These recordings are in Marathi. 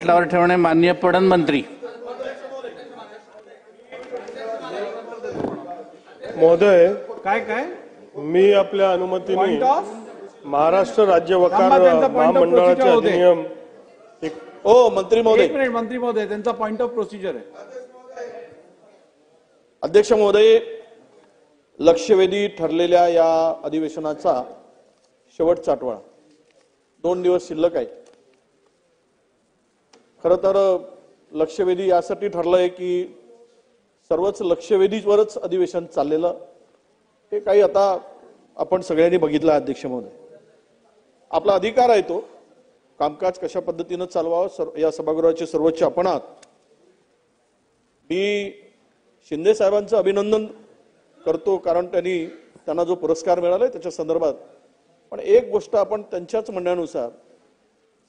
वर ठेवणे माननीय प्रधानमंत्री महोदय, काय मी आपल्या अनुमतीने महाराष्ट्र राज्य वकार महामंडळाचे अधिनियम मंत्री महोदय त्यांचा पॉइंट ऑफ प्रोसिजर आहे। अध्यक्ष महोदय, लक्षवेधी ठरलेल्या या अधिवेशनाचा शेवटचा आठवडा 2 दिवस शिल्लक आहे। खरं तर लक्षवेधी यासाठी ठरलंय की सर्वच लक्षवेधीवरच अधिवेशन चाललेलं हे काही आता आपण सगळ्यांनी बघितलं। अध्यक्ष महोदय, आपला अधिकार आहे तो कामकाज कशा पद्धतीने चालवावं या सभागृहाचे सर्वोच्च आपण आहात। मी शिंदे साहेबांचं अभिनंदन करतो कारण त्यांना जो पुरस्कार मिळालाय त्याच्या संदर्भात। पण एक गोष्ट आपण त्यांच्याच म्हणण्यानुसार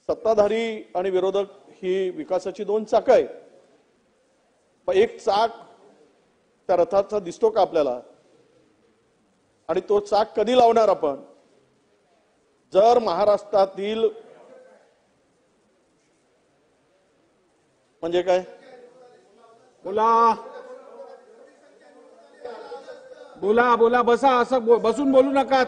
सत्ताधारी आणि विरोधक ही विकासाची 2 चाकं आहे। एक चाक त्या रथाचा दिसतो का आपल्याला, आणि तो चाक कधी लावणार आपण? जर महाराष्ट्रातील म्हणजे काय बोला बसा, असं बसून बोलू नका।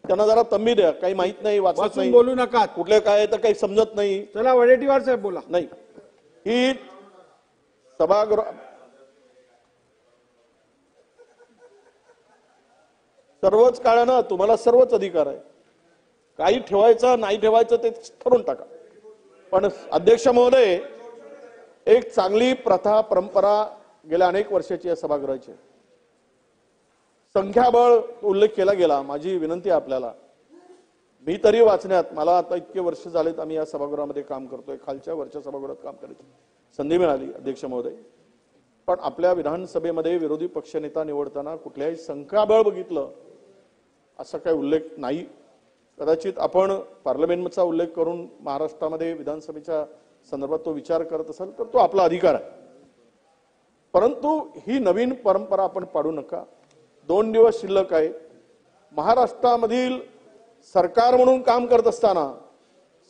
त्यांना जरा तंबी द्या, काही माहित नाही, वाचत नाही, बोलू नका। कुठले काय तर काही समजत नाही। चला वडेट्टीवार साहेब बोला। नाही, ही सभागृह सर्वच काळानं तुम्हाला सर्वच अधिकार आहे, काही ठेवायचं नाही ठेवायचं ते ठरवून टाका। पण अध्यक्ष महोदय, एक चांगली प्रथा परंपरा गेल्या अनेक वर्षाची या सभागृहाची, संख्याबळ उल्लेख केला गेला। माझी विनंती आहे आपल्याला, मी तरी वाचण्यात, मला आता इतके वर्ष झालेत आम्ही या सभागृहामध्ये काम करतोय, खालच्या वरच्या सभागृहात काम करायची संधी मिळाली अध्यक्ष महोदय। पण आपल्या विधानसभेमध्ये विरोधी पक्षनेता निवडताना कुठल्याही संख्याबळ बघितलं असा काही उल्लेख नाही। कदाचित आपण पार्लमेंटचा उल्लेख करून महाराष्ट्रामध्ये विधानसभेच्या संदर्भात तो विचार करत असाल तर तो आपला अधिकार आहे, परंतु ही नवीन परंपरा आपण पाडू नका। 2 दिवस शिल्लक आहे। महाराष्ट्रामधील सरकार म्हणून काम करत असताना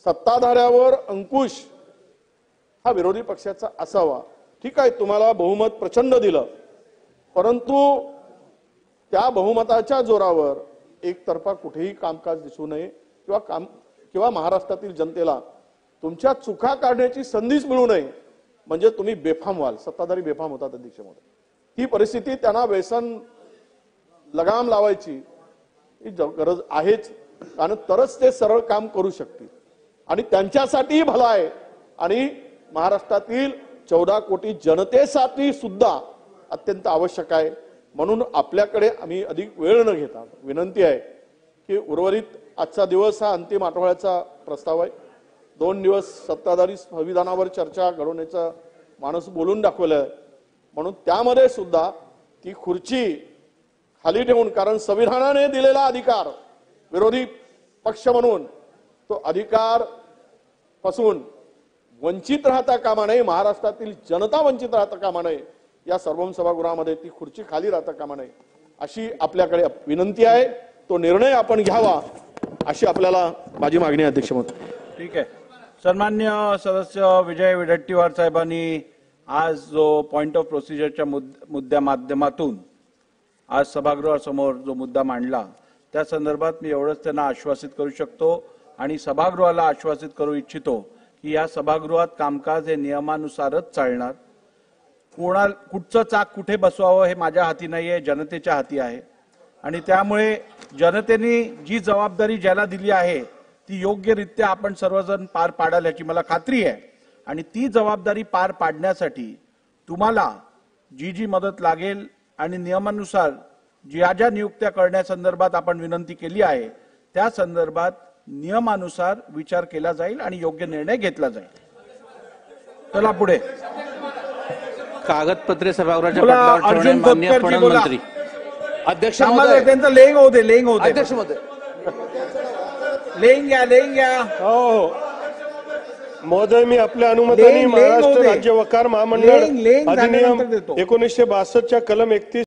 सत्ताधाऱ्यावर अंकुश हा विरोधी पक्षाचा असावा। ठीक आहे, तुम्हाला बहुमत प्रचंड दिलं, परंतु त्या बहुमताच्या जोरावर एकतर्फा कुठेही कामकाज दिसू नये किंवा महाराष्ट्रातील जनतेला तुमच्या चुका काढण्याची संधीच मिळू नये, म्हणजे तुम्ही बेफाम व्हाल, सत्ताधारी बेफाम होतात अध्यक्ष महोदय। ही परिस्थिती त्यांना व्यसन लगाम लावायची ही गरज आहेच, कारण तरच ते सरळ काम करू शकतील आणि त्यांच्यासाठीही भला आहे आणि महाराष्ट्रातील 14 कोटी जनतेसाठी सुद्धा अत्यंत आवश्यक आहे। म्हणून आपल्याकडे आम्ही अधिक वेळ न घेता विनंती आहे की उर्वरित आजचा दिवस हा अंतिम आठवड्याचा प्रस्ताव आहे। 2 दिवस सत्ताधारी संविधानावर चर्चा घडवण्याचा माणूस बोलून दाखवलाय, म्हणून त्यामध्ये सुद्धा ती खुर्ची खाली ठेवून, कारण संविधानाने दिलेला अधिकार विरोधी पक्ष म्हणून तो अधिकार पासून वंचित राहता कामा नये, महाराष्ट्रातील जनता वंचित राहता कामा नये, या सर्व सभागृहामध्ये ती खुर्ची खाली राहता कामा नये अशी आपल्याकडे विनंती आहे। तो निर्णय आपण घ्यावा अशी आपल्याला माझी मागणी आहे अध्यक्ष महोदय। ठीक आहे, सन्मान्य सदस्य विजय वडेट्टीवार साहेबांनी आज जो पॉइंट ऑफ प्रोसिजरच्या मुद्द्या माध्यमातून आज सभागृहासमोर जो मुद्दा मांडला त्या संदर्भात मी एवढंच त्यांना आश्वासित करू शकतो आणि सभागृहाला आश्वासित करू इच्छितो की या सभागृहात कामकाज हे नियमानुसारच चालणार। कुठचं चाक कुठे बसवावं हे माझ्या हाती नाहीये, जनतेच्या हाती आहे आणि त्यामुळे जनतेने जी जबाबदारी ज्याला दिली आहे ती योग्यरित्या आपण सर्वजण पार पाडाल याची मला खात्री आहे आणि ती जबाबदारी पार पाडण्यासाठी तुम्हाला जी मदत लागेल आणि नियमानुसार ज्या नियुक्त्या करण्यासंदर्भात आपण विनंती केली आहे त्या संदर्भात नियमानुसार विचार केला जाईल आणि योग्य निर्णय घेतला जाईल। चला पुढे। कागदपत्रे सभागृहाच्या पटलावर ठेवणे माननीय प्रधानमंत्री। अध्यक्ष महोदय, त्यांचं लेंग होऊ दे। अध्यक्ष महोदय, लेंग घ्या। हो महोदय, मी आपल्या अनुमतीने महाराष्ट्र राज्य वकार महामंडळ अधिनियम 1962 च्या कलम 31